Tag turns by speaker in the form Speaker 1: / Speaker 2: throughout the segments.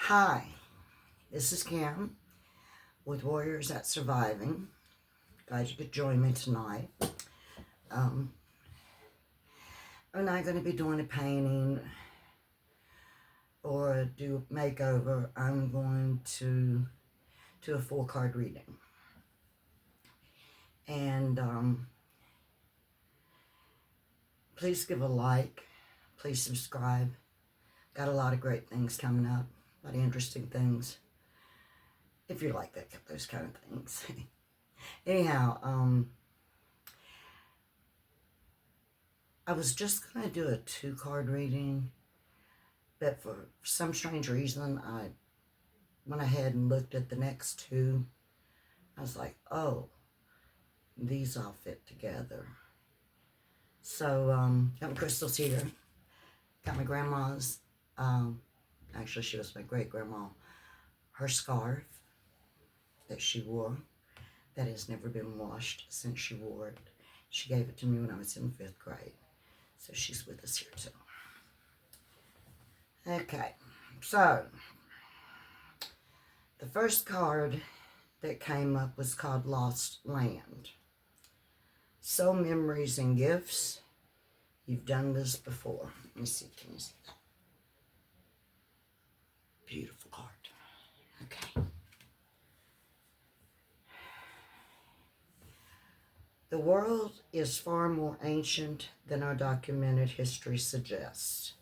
Speaker 1: Hi, this is Kim with Warriors at Surviving. Glad you could join me tonight. Um, I'm not going to be doing a painting or do a makeover. I'm going to do a 4-card reading. And please give a like. Please subscribe. Got a lot of great things coming up. A lot of interesting things. If you like those kind of things. Anyhow, I was just going to do a 2-card reading, but for some strange reason, I went ahead and looked at the next two. I was like, oh, these all fit together. So, got my crystals here. Got my grandma's, actually she was my great-grandma, her scarf that she wore that has never been washed since she wore it. She gave it to me when I was in 5th grade. So she's with us here too. Okay, so the first card that came up was called Lost Land. Soul Memories and Gifts. You've done this before. Let me see, can you see that? Beautiful card. Okay. The world is far more ancient than our documented history suggests.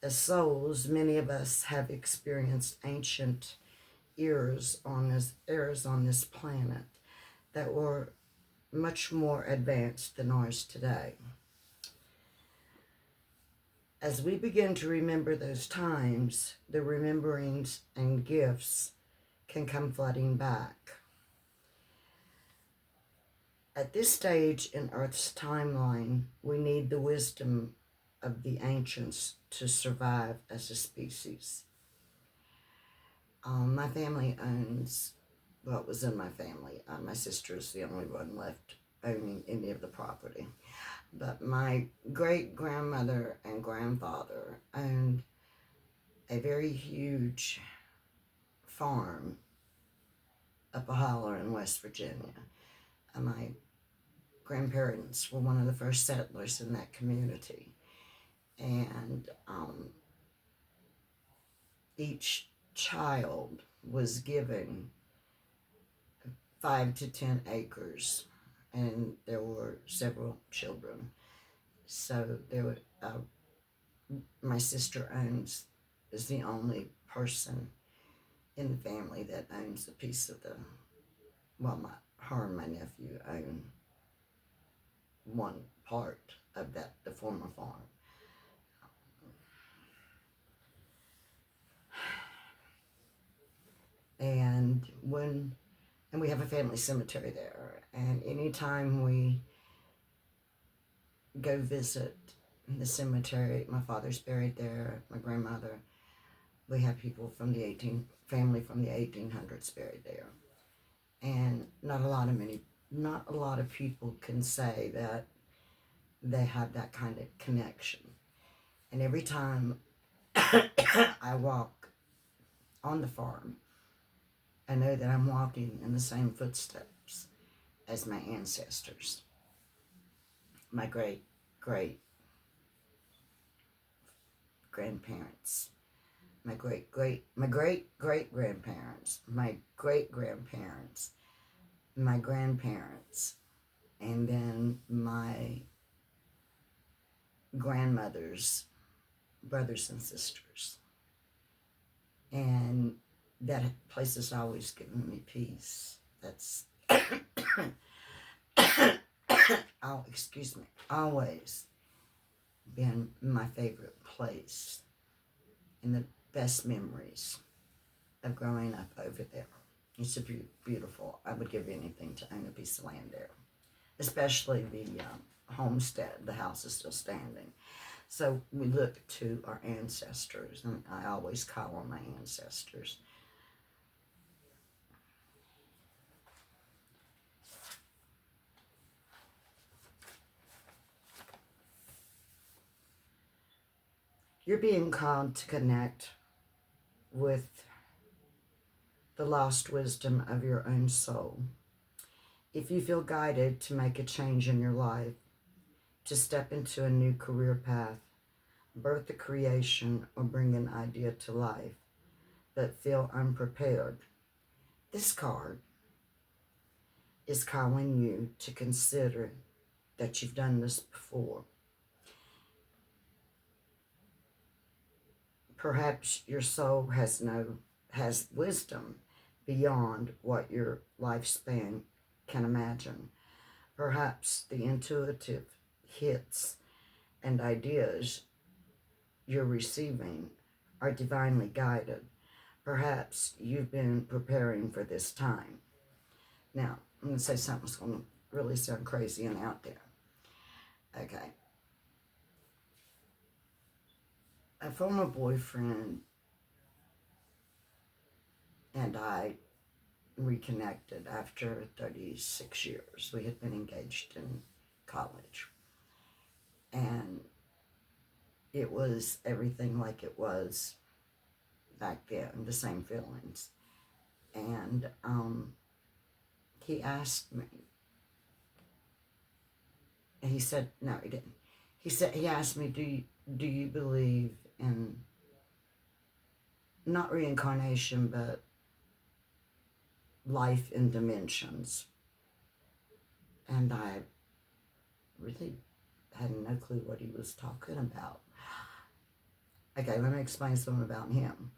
Speaker 1: As souls, many of us have experienced ancient eras on this planet that were much more advanced than ours today. As we begin to remember those times, the rememberings and gifts can come flooding back. At this stage in Earth's timeline, we need the wisdom of the ancients to survive as a species. My family owns, well, it was in my family. My sister is the only one left owning any of the property. But my great-grandmother and grandfather owned a very huge farm up a holler in West Virginia. My grandparents were one of the first settlers in that community. And each child was given 5 to 10 acres, and there were several children. So there were, my sister is the only person in the family that owns a piece of her and my nephew own one part of the former farm. And we have a family cemetery there, and anytime we go visit the cemetery, my father's buried there, my grandmother, we have people from family from the 1800s buried there. And not a lot of people can say that they have that kind of connection. And every time I walk on the farm, I know that I'm walking in the same footsteps as my ancestors, my great grandparents, my great grandparents, my great grandparents, my grandparents, and then my grandmother's brothers and sisters. And that place has always given me peace. That's always been my favorite place and the best memories of growing up over there. It's beautiful. I would give anything to own a piece of land there, especially the homestead. The house is still standing. So we look to our ancestors, and I always call on my ancestors. You're being called to connect with the lost wisdom of your own soul. If you feel guided to make a change in your life, to step into a new career path, birth a creation, or bring an idea to life, but feel unprepared, this card is calling you to consider that you've done this before. Perhaps your soul has wisdom beyond what your lifespan can imagine. Perhaps the intuitive hits and ideas you're receiving are divinely guided. Perhaps you've been preparing for this time. Now, I'm going to say something that's going to really sound crazy and out there. Okay. A former boyfriend and I reconnected after 36 years. We had been engaged in college. And it was everything like it was back then, the same feelings. And he asked me, and he said, no, he didn't. He asked me, do you believe in, not reincarnation, but life in dimensions? And I really had no clue what he was talking about. Okay, let me explain something about him.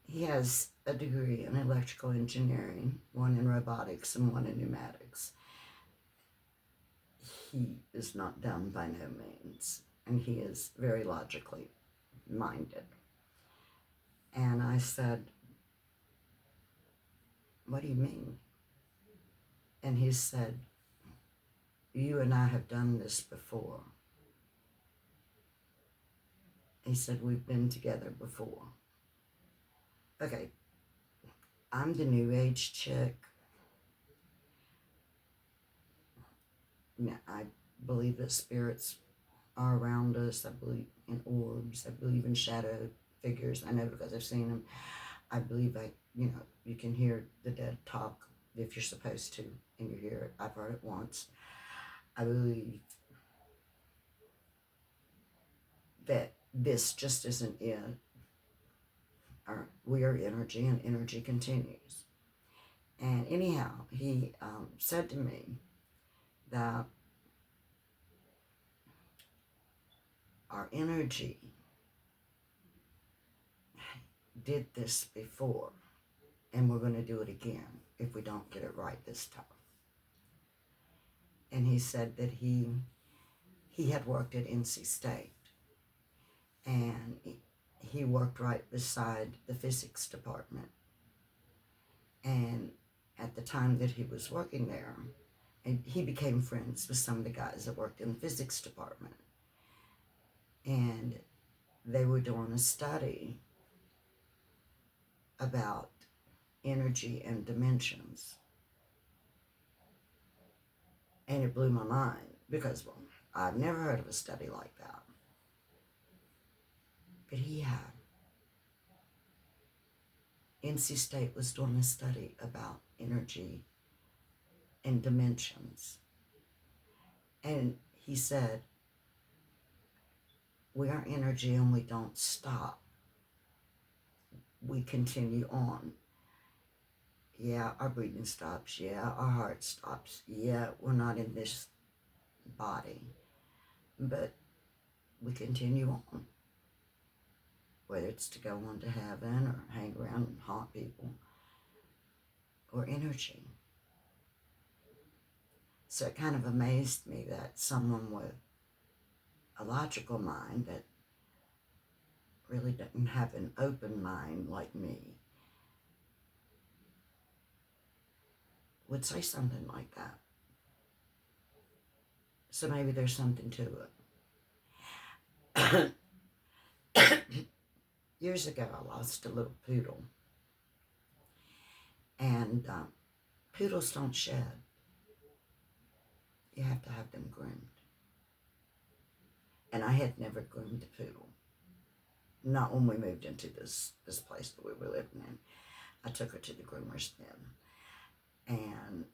Speaker 1: He has a degree in electrical engineering, one in robotics and one in pneumatics. He is not dumb by no means, and he is very logically minded. And I said, what do you mean? And he said, you and I have done this before. He said, we've been together before. Okay, I'm the New Age chick. I believe that spirits are around us. I believe in orbs. I believe in shadow figures. I know because I've seen them. I believe you can hear the dead talk if you're supposed to, and you hear it. I've heard it once. I believe that this just isn't it. We are energy, and energy continues. And anyhow, he said to me that our energy did this before, and we're going to do it again if we don't get it right this time. And he said that he had worked at NC State, and he worked right beside the physics department. And at the time that he was working there, and he became friends with some of the guys that worked in the physics department. And they were doing a study about energy and dimensions. And it blew my mind because, well, I've never heard of a study like that. But he had. NC State was doing a study about energy and dimensions. And he said, we are energy and we don't stop. We continue on. Yeah, our breathing stops. Yeah, our heart stops. Yeah, we're not in this body. But we continue on. Whether it's to go on to heaven or hang around and haunt people, or energy. So it kind of amazed me that someone with a logical mind that really didn't have an open mind like me would say something like that. So maybe there's something to it. Years ago, I lost a little poodle. And poodles don't shed. You have to have them groomed. And I had never groomed a poodle. not when we moved into this place that we were living in. I took her to the groomers then. And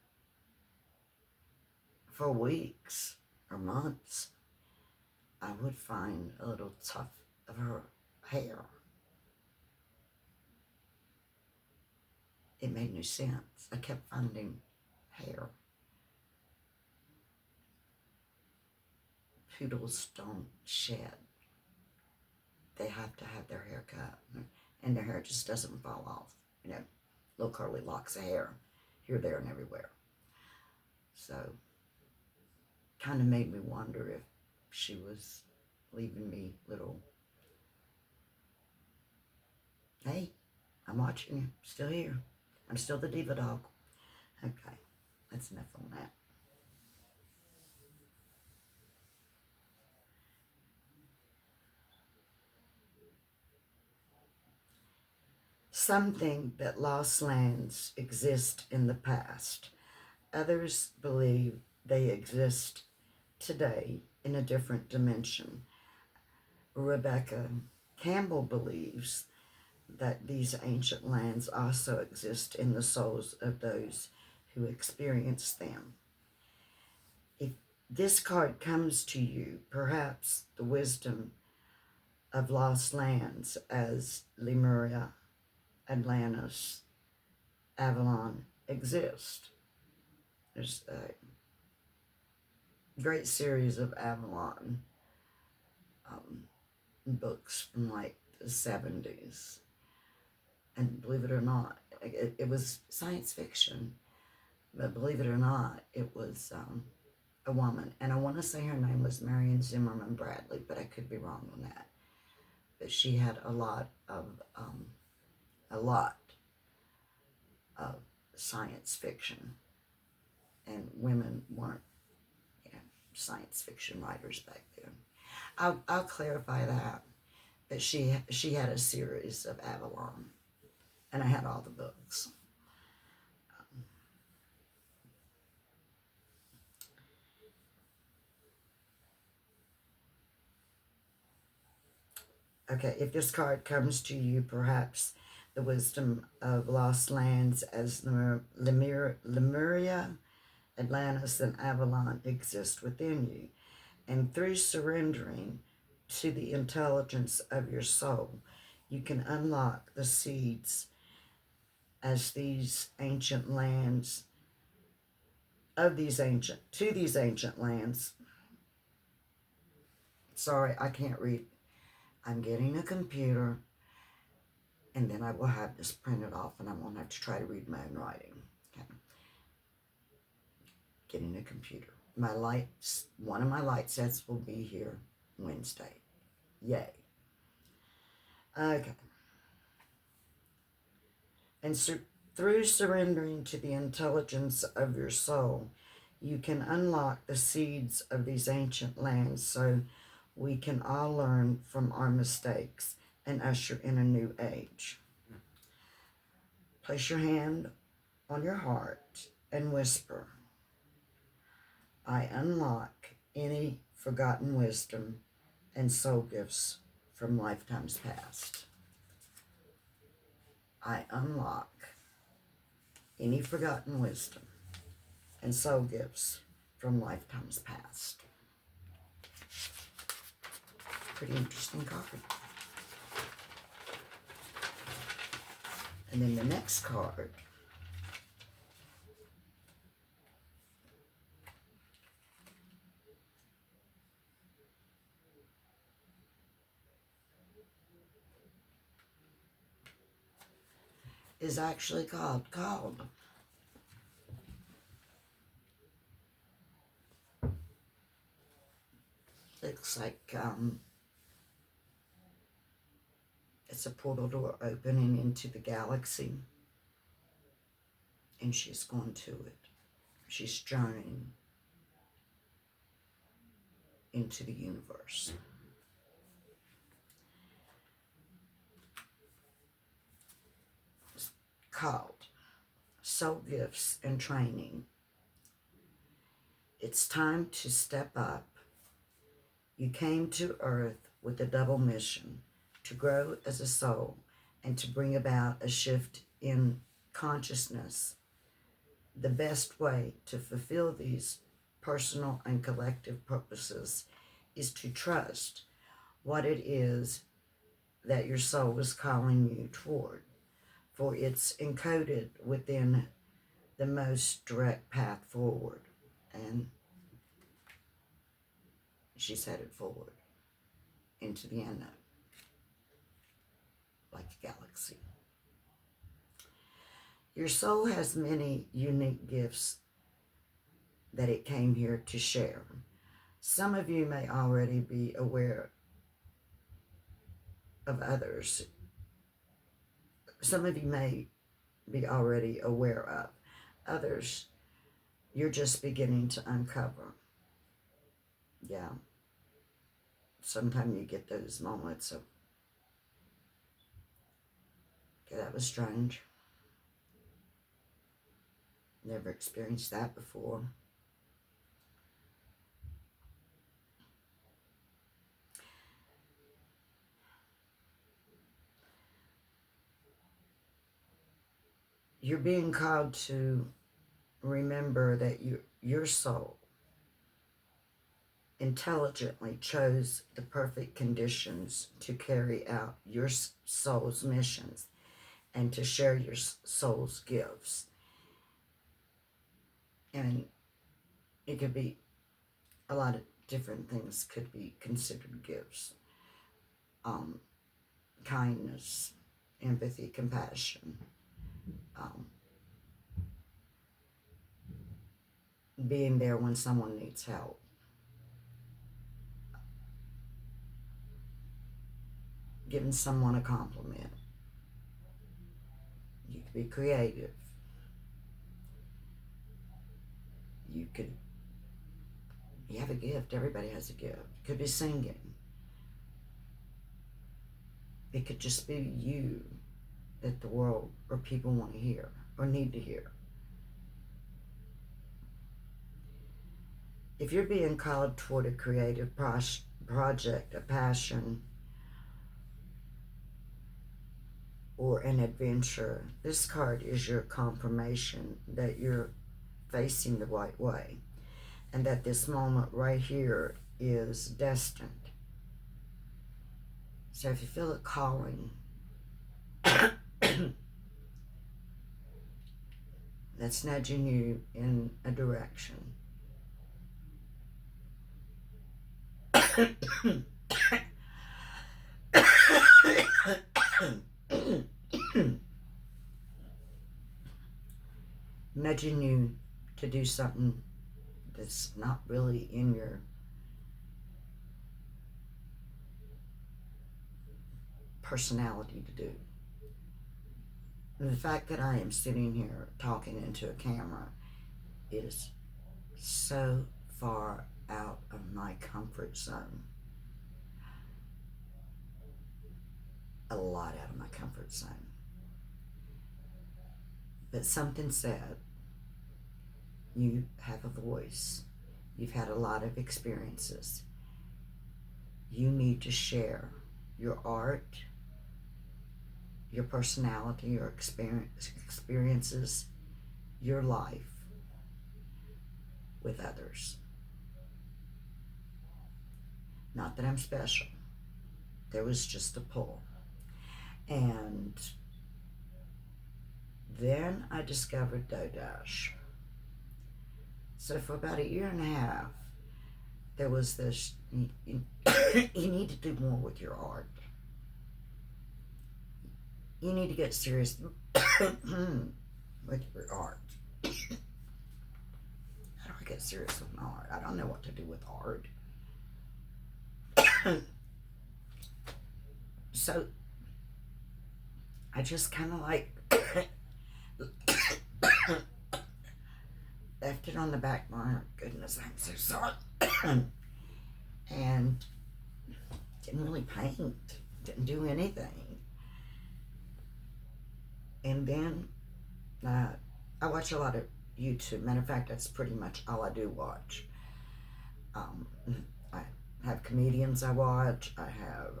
Speaker 1: for weeks or months, I would find a little tuft of her hair. It made no sense. I kept finding hair. Poodles don't shed. They have to have their hair cut. And their hair just doesn't fall off. You know, little curly locks of hair here, there, and everywhere. So, kind of made me wonder if she was leaving me little, hey, I'm watching you, still here. I'm still the diva dog. Okay, that's enough on that. Some think that lost lands exist in the past. Others believe they exist today in a different dimension. Rebecca Campbell believes that these ancient lands also exist in the souls of those who experience them. If this card comes to you, perhaps the wisdom of lost lands as Lemuria, Atlantis, Avalon exist. There's a great series of Avalon books from like the 70s. And believe it or not, it was science fiction, but believe it or not, it was a woman. And I want to say her name was Marion Zimmerman Bradley, but I could be wrong on that. But she had a lot of science fiction, and women weren't, you know, science fiction writers back then. I'll clarify that. But she had a series of Avalon, and I had all the books. Okay, if this card comes to you, perhaps the wisdom of lost lands as Lemuria, Atlantis, and Avalon exist within you. And through surrendering to the intelligence of your soul, you can unlock the seeds as these ancient lands, to these ancient lands. Sorry, I can't read. I'm getting a computer, and then I will have this printed off, and I won't have to try to read my own writing. Okay. Getting a computer. One of my light sets will be here Wednesday. Yay. Okay. And through surrendering to the intelligence of your soul, you can unlock the seeds of these ancient lands so we can all learn from our mistakes and usher in a new age. Place your hand on your heart and whisper, I unlock any forgotten wisdom and soul gifts from lifetimes past. I unlock any forgotten wisdom and soul gifts from lifetimes past. Pretty interesting card. And then the next card is actually called. Looks like it's a portal door opening into the galaxy, and she's going to it. She's journeying into the universe. It's called Soul Gifts and Training. It's time to step up. You came to Earth with a double mission, to grow as a soul and to bring about a shift in consciousness, the best way to fulfill these personal and collective purposes is to trust what it is that your soul is calling you toward, for it's encoded within the most direct path forward. And she's headed forward into the unknown, like a galaxy. Your soul has many unique gifts that it came here to share. Some of you may already be aware of others. Some of you may be already aware of. Others, you're just beginning to uncover. Yeah. Sometimes you get those moments of, okay, that was strange. Never experienced that before. You're being called to remember that your soul intelligently chose the perfect conditions to carry out your soul's missions and to share your soul's gifts. And it could be a lot of different things could be considered gifts. Kindness, empathy, compassion, being there when someone needs help, giving someone a compliment. You could be creative. You have a gift. Everybody has a gift. It could be singing. It could just be you that the world or people want to hear or need to hear. If you're being called toward a creative project, a passion, or an adventure, this card is your confirmation that you're facing the right way and that this moment right here is destined. So if you feel a calling, that's nudging you in a direction, nudging you to do something that's not really in your personality to do. And the fact that I am sitting here talking into a camera is so far out of my comfort zone. A lot out of my comfort zone. But something said, you have a voice. You've had a lot of experiences. You need to share your art, your personality, your experiences, your life with others. Not that I'm special. There was just a pull. And then I discovered DoDash. So for about 1.5 years, there was this, you need to do more with your art. You need to get serious with your art. How do I get serious with my art? I don't know what to do with art. So I just kind of like left it on the back burner. Goodness, I'm so sorry. And didn't really paint, didn't do anything. And then I watch a lot of YouTube. Matter of fact, that's pretty much all I do watch. I have comedians I watch. I have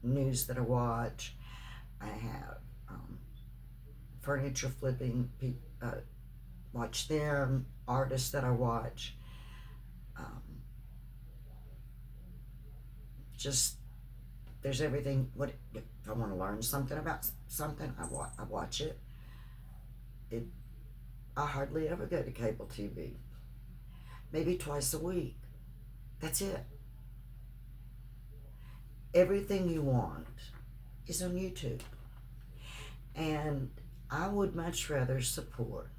Speaker 1: news that I watch. I have furniture flipping watch them. Artists that I watch. Um, just there's everything. What if I want to learn something about something? I watch it. It I hardly ever go to cable TV. Maybe twice a week. That's it. Everything you want is on YouTube. And I would much rather support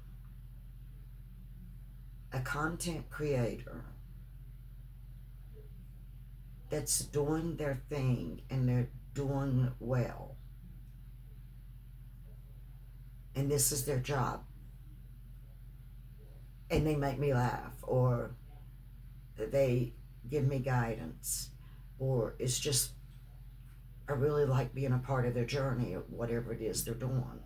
Speaker 1: a content creator that's doing their thing and they're doing well. And this is their job. And they make me laugh, or they give me guidance, or it's just I really like being a part of their journey, or whatever it is they're doing.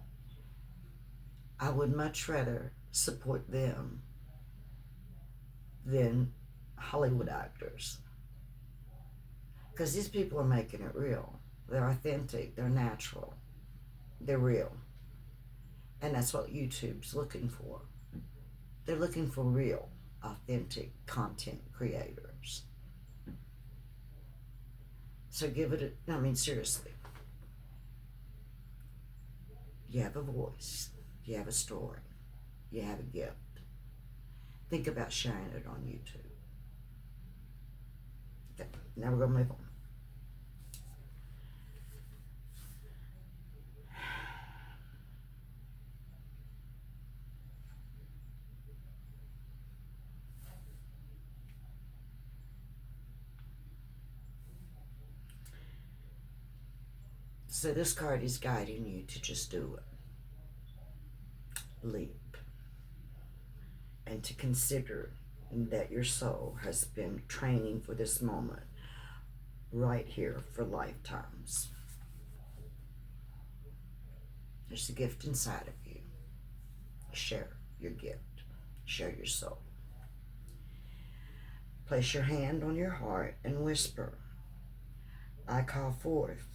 Speaker 1: I would much rather support them than Hollywood actors. Because these people are making it real. They're authentic, they're natural, they're real. And that's what YouTube's looking for. They're looking for real, authentic content creators. So give it a, I mean, seriously. You have a voice, you have a story, you have a gift. Think about sharing it on YouTube. Okay, now we're going to move on. So this card is guiding you to just do it. Leap. And to consider that your soul has been training for this moment right here for lifetimes. There's a gift inside of you. Share your gift. Share your soul. Place your hand on your heart and whisper, I call forth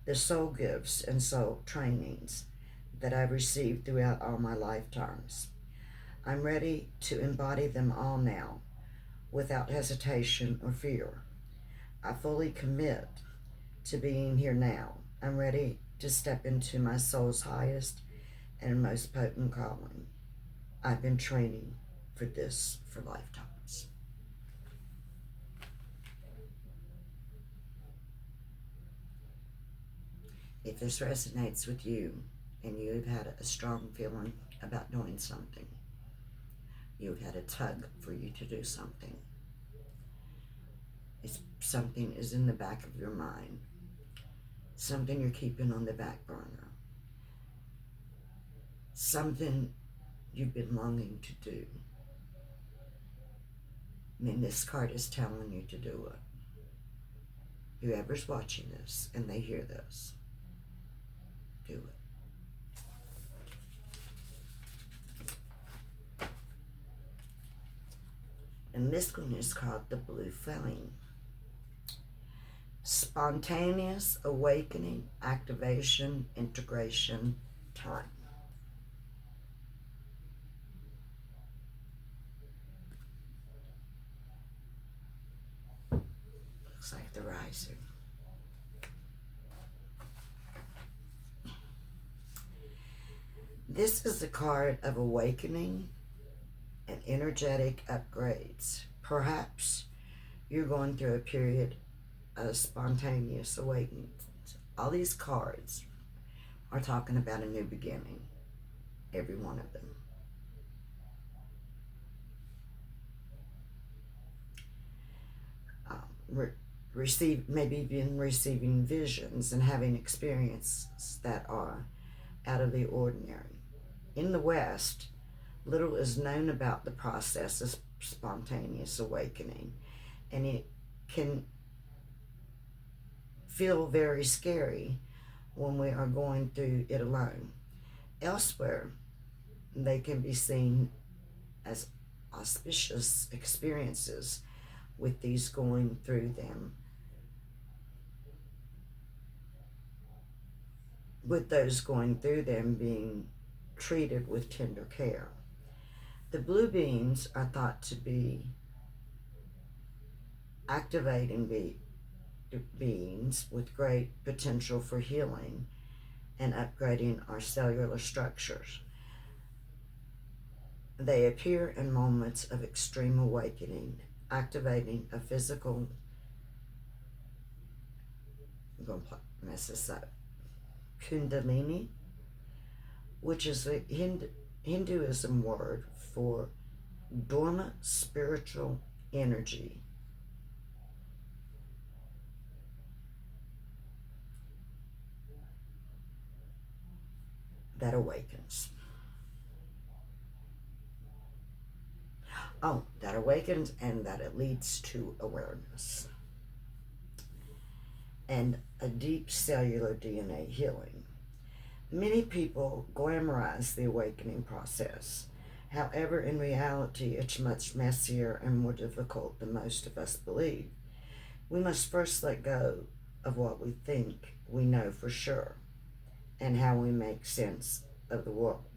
Speaker 1: the soul gifts and soul trainings that I've received throughout all my lifetimes. I'm ready to embody them all now without hesitation or fear. I fully commit to being here now. I'm ready to step into my soul's highest and most potent calling. I've been training for this for lifetimes. If this resonates with you and you've had a strong feeling about doing something, you've had a tug for you to do something, if something is in the back of your mind, something you're keeping on the back burner, something you've been longing to do, then this card is telling you to do it. Whoever's watching this and they hear this, do it. And this one is called the Blue Flame. Spontaneous awakening, activation, integration, time. Looks like the riser. This is the card of awakening and energetic upgrades. Perhaps you're going through a period of spontaneous awakening. All these cards are talking about a new beginning, every one of them. Maybe even receiving visions and having experiences that are out of the ordinary. In the West, little is known about the process of spontaneous awakening, and it can feel very scary when we are going through it alone. Elsewhere, they can be seen as auspicious experiences with these going through them, with those going through them being treated with tender care. The blue beans are thought to be activating beings with great potential for healing and upgrading our cellular structures. They appear in moments of extreme awakening, activating a physical, I'm going to mess this up, Kundalini, which is a Hinduism word for dormant spiritual energy. That awakens. That awakens, and that it leads to awareness and a deep cellular DNA healing. Many people glamorize the awakening process. However, in reality, it's much messier and more difficult than most of us believe. We must first let go of what we think we know for sure and how we make sense of the world.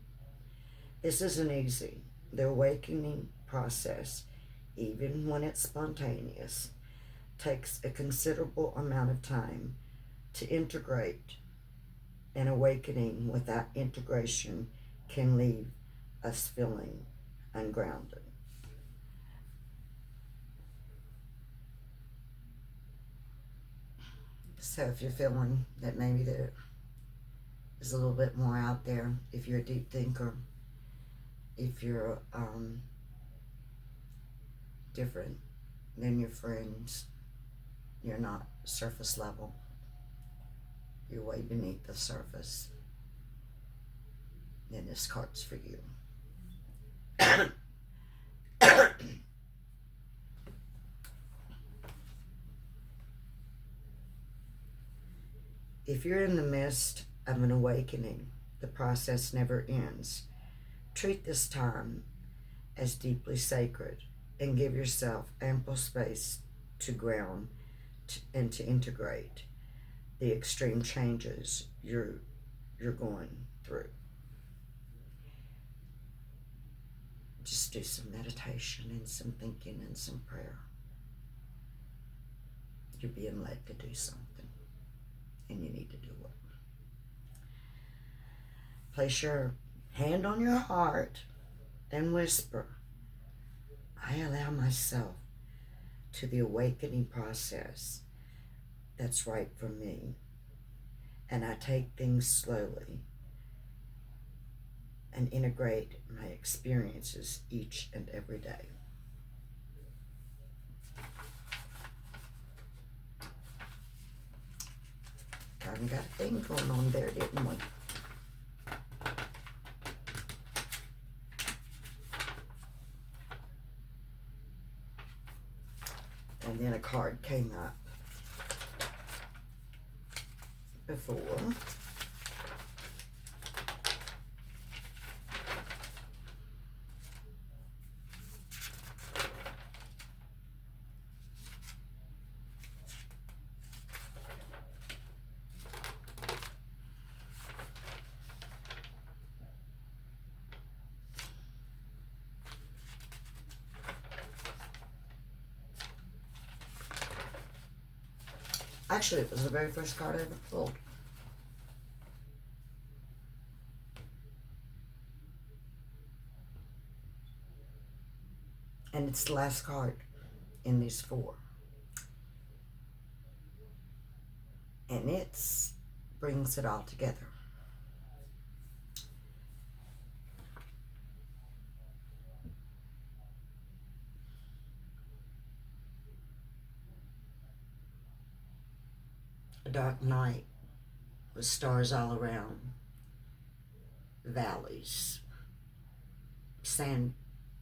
Speaker 1: This isn't easy. The awakening process, even when it's spontaneous, takes a considerable amount of time to integrate. An awakening without integration can leave us feeling ungrounded. So if you're feeling that maybe there is a little bit more out there, if you're a deep thinker, if you're different than your friends, you're not surface level, you're way beneath the surface, then this card's for you. If you're in the midst of an awakening, the process never ends. Treat this time as deeply sacred and give yourself ample space to ground and to integrate the extreme changes you're going through. Just do some meditation and some thinking and some prayer. You're being led to do something, and you need to do it. Place your hand on your heart and whisper, I allow myself to the awakening process that's right for me, and I take things slowly and integrate my experiences each and every day. Kind of got a thing going on there, didn't we? And then a card came up before. Actually, it was the very first card I ever pulled. And it's the last card in these four. And it brings it all together. A dark night with stars all around, valleys, sand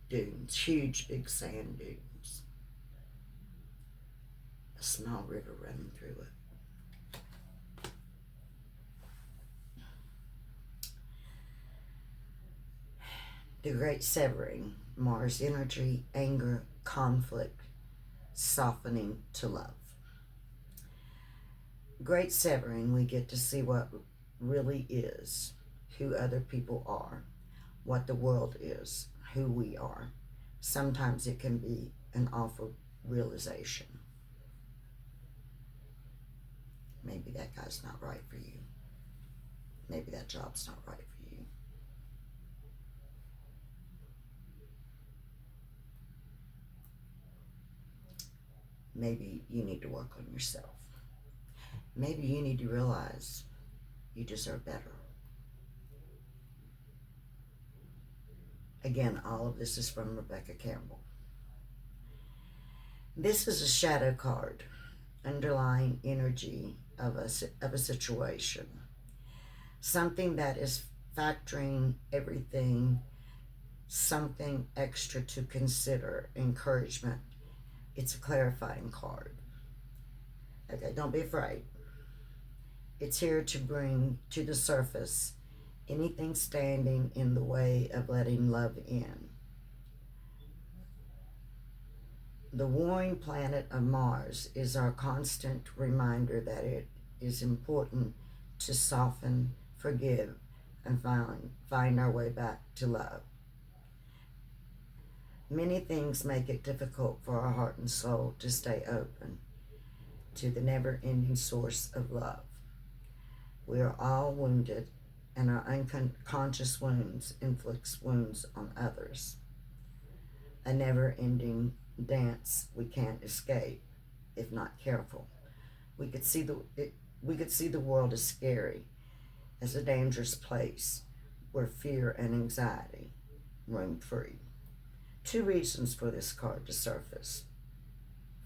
Speaker 1: dunes, huge big sand dunes, a small river running through it. The great severing, Mars energy, anger, conflict, softening to love. Great severing, we get to see what really is, who other people are, what the world is, who we are. Sometimes it can be an awful realization. Maybe that guy's not right for you. Maybe that job's not right for you. Maybe you need to work on yourself. Maybe you need to realize you deserve better. Again, all of this is from Rebecca Campbell. This is a shadow card, underlying energy of a situation. Something that is factoring everything, something extra to consider, encouragement. It's a clarifying card. Okay, don't be afraid. It's here to bring to the surface anything standing in the way of letting love in. The warring planet of Mars is our constant reminder that it is important to soften, forgive, and find our way back to love. Many things make it difficult for our heart and soul to stay open to the never-ending source of love. We are all wounded, and our unconscious wounds inflict wounds on others. A never-ending dance we can't escape if not careful. We could see the world as scary, as a dangerous place where fear and anxiety roam free. 2 reasons for this card to surface.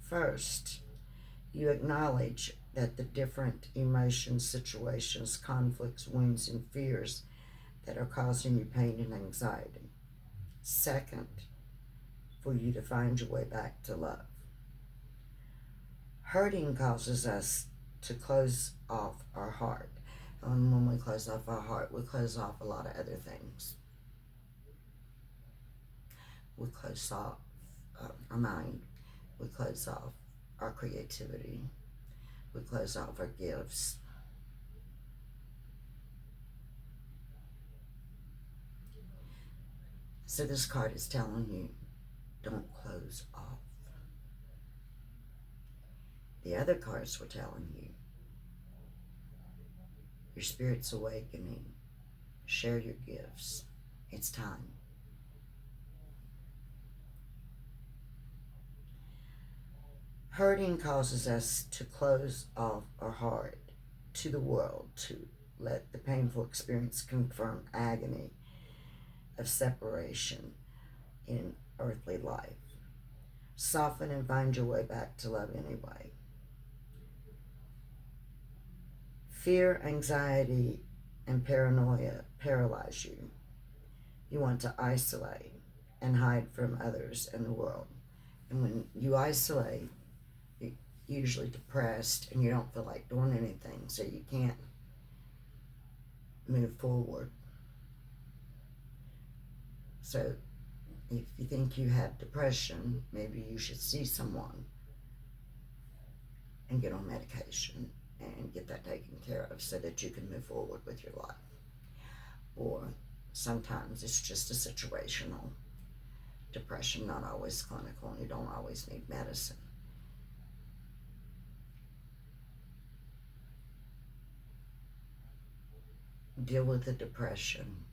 Speaker 1: First, you acknowledge that the different emotions, situations, conflicts, wounds, and fears that are causing you pain and anxiety. Second, for you to find your way back to love. Hurting causes us to close off our heart. And when we close off our heart, we close off a lot of other things. We close off our mind. We close off our creativity. We close off our gifts. So this card is telling you, don't close off. The other cards were telling you, your spirit's awakening. Share your gifts. It's time. Hurting causes us to close off our heart to the world, to let the painful experience confirm agony of separation in earthly life. Soften and find your way back to love anyway. Fear, anxiety, and paranoia paralyze you. You want to isolate and hide from others in the world. And when you isolate, you're usually depressed and you don't feel like doing anything, so you can't move forward. So if you think you have depression, maybe you should see someone and get on medication and get that taken care of so that you can move forward with your life. Or sometimes it's just a situational depression, not always clinical, and you don't always need medicine. Deal with the depression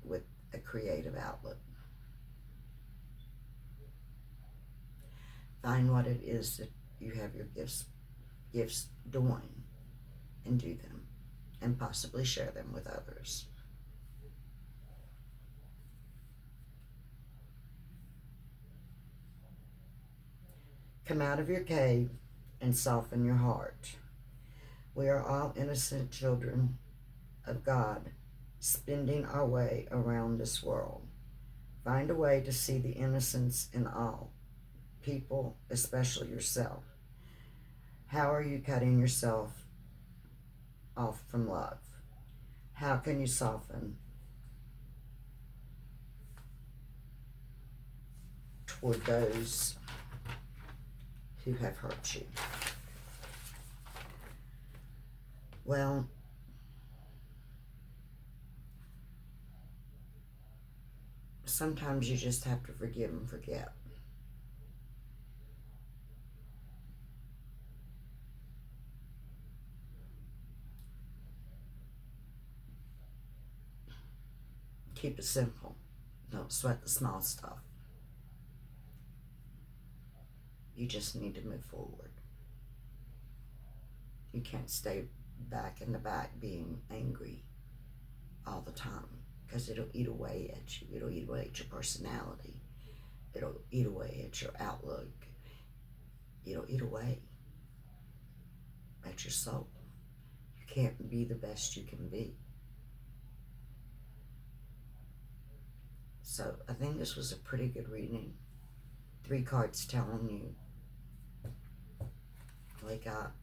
Speaker 1: with a creative outlet. Find what it is that you have your gifts doing, and do them, and possibly share them with others. Come out of your cave and soften your heart. We are all innocent children of God, spending our way around this world. Find a way to see the innocence in all people, especially yourself. How are you cutting yourself off from love? How can you soften toward those who have hurt you. Well, sometimes you just have to forgive and forget. Keep it simple. Don't sweat the small stuff. You just need to move forward. You can't stay back in the back being angry all the time, because it'll eat away at you. It'll eat away at your personality. It'll eat away at your outlook. It'll eat away at your soul. You can't be the best you can be. So I think this was a pretty good reading. 3 cards telling you, wake up,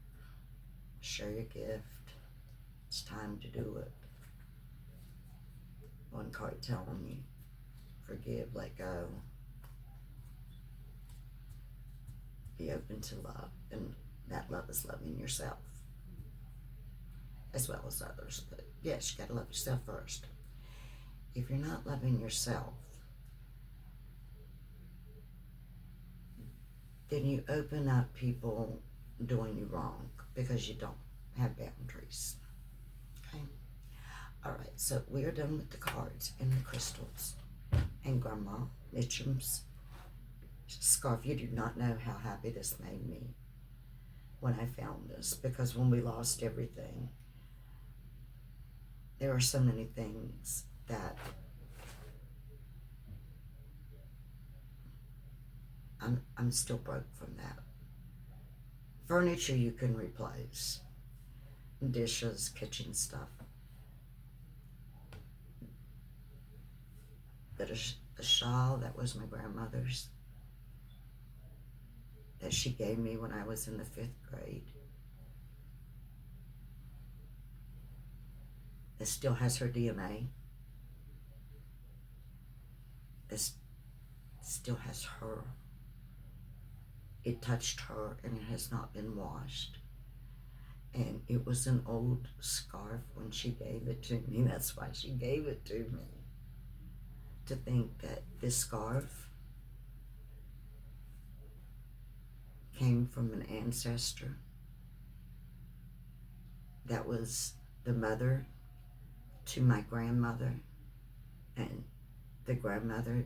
Speaker 1: share your gift, it's time to do it. 1 card telling you, forgive, let go, be open to love, and that love is loving yourself as well as others. But yes, you gotta love yourself first. If you're not loving yourself, then you open up people doing you wrong because you don't have boundaries. Okay? Alright, so we are done with the cards and the crystals and Grandma Mitchum's scarf. You do not know how happy this made me when I found this, because when we lost everything, there are so many things that I'm still broke from that. Furniture you can replace. Dishes, kitchen stuff. But a shawl that was my grandmother's, that she gave me when I was in the 5th grade, that still has her DNA. This still has her. It touched her and it has not been washed. And it was an old scarf when she gave it to me. That's why she gave it to me. To think that this scarf came from an ancestor that was the mother to my grandmother and the grandmother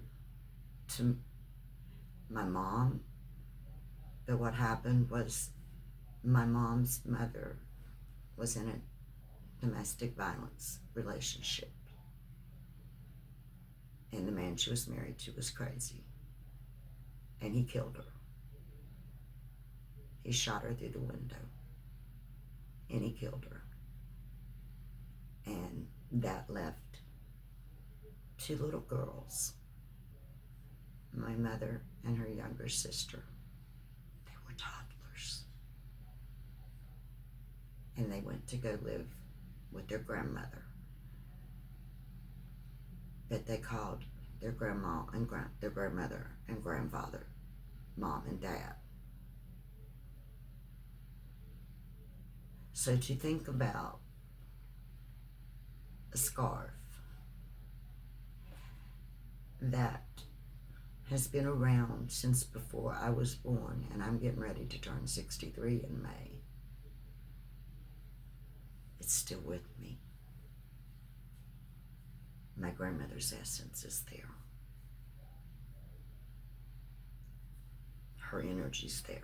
Speaker 1: to my mom. But what happened was my mom's mother was in a domestic violence relationship. And the man she was married to was crazy. And he killed her. He shot her through the window. And he killed her. And that left 2 little girls. My mother and her younger sister. They were toddlers. And they went to go live with their grandmother. That they called their grandma and their grandmother and grandfather, mom and dad. So to think about a scarf that has been around since before I was born, and I'm getting ready to turn 63 in May. It's still with me. My grandmother's essence is there. Her energy's there.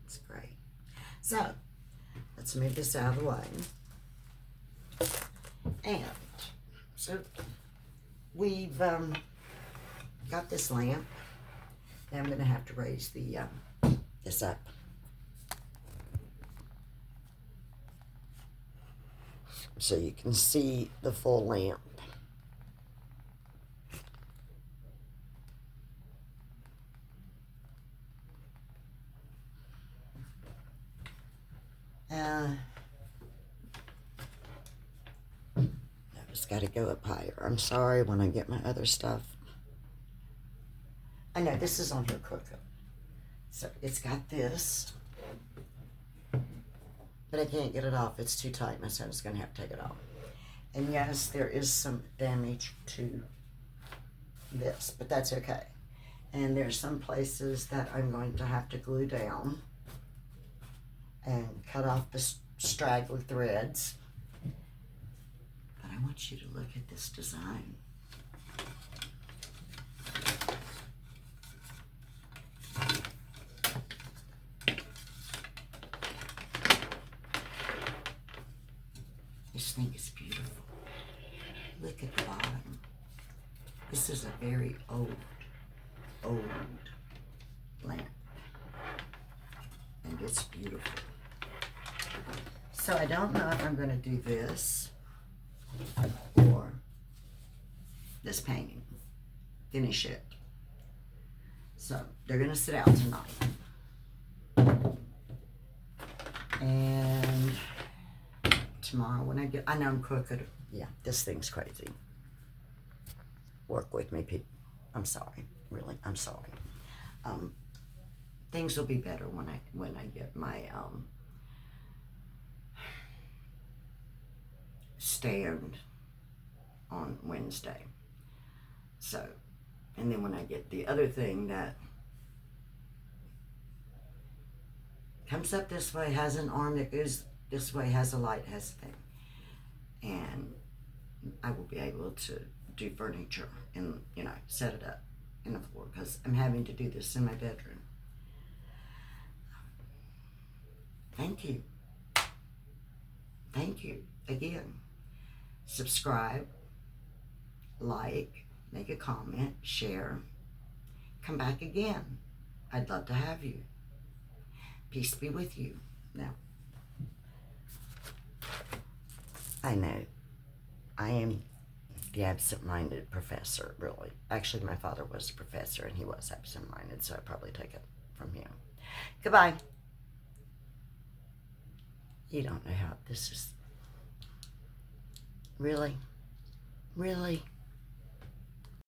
Speaker 1: It's great. So, let's move this out of the way. And so we've got this lamp. Now I'm going to have to raise the this up. So you can see the full lamp. I just got to go up higher. I'm sorry when I get my other stuff. I know this is on here crooked. So it's got this, but I can't get it off. It's too tight. My son's going to have to take it off. And yes, there is some damage to this, but that's okay. And there's some places that I'm going to have to glue down and cut off the straggly threads. But I want you to look at this design. This thing is beautiful. Look at the bottom. This is a very old lamp. And it's beautiful. So I don't know if I'm going to do this or this painting. Finish it. So they're going to sit out tonight. And tomorrow when I know I'm crooked. Yeah, this thing's crazy. Work with me, people. I'm sorry. Really, I'm sorry. Things will be better when I get my stand on Wednesday. So, and then when I get the other thing that comes up this way, has an arm that goes this way, has a light, has a thing, and I will be able to do furniture and, you know, set it up in the floor, because I'm having to do this in my bedroom. Thank you. Thank you again. Subscribe, like, make a comment, share. Come back again. I'd love to have you. Peace be with you. Now, I know I am the absent-minded professor, really. Actually, my father was a professor, and he was absent-minded, so I probably take it from him. Goodbye. You don't know how this is. Really? Really?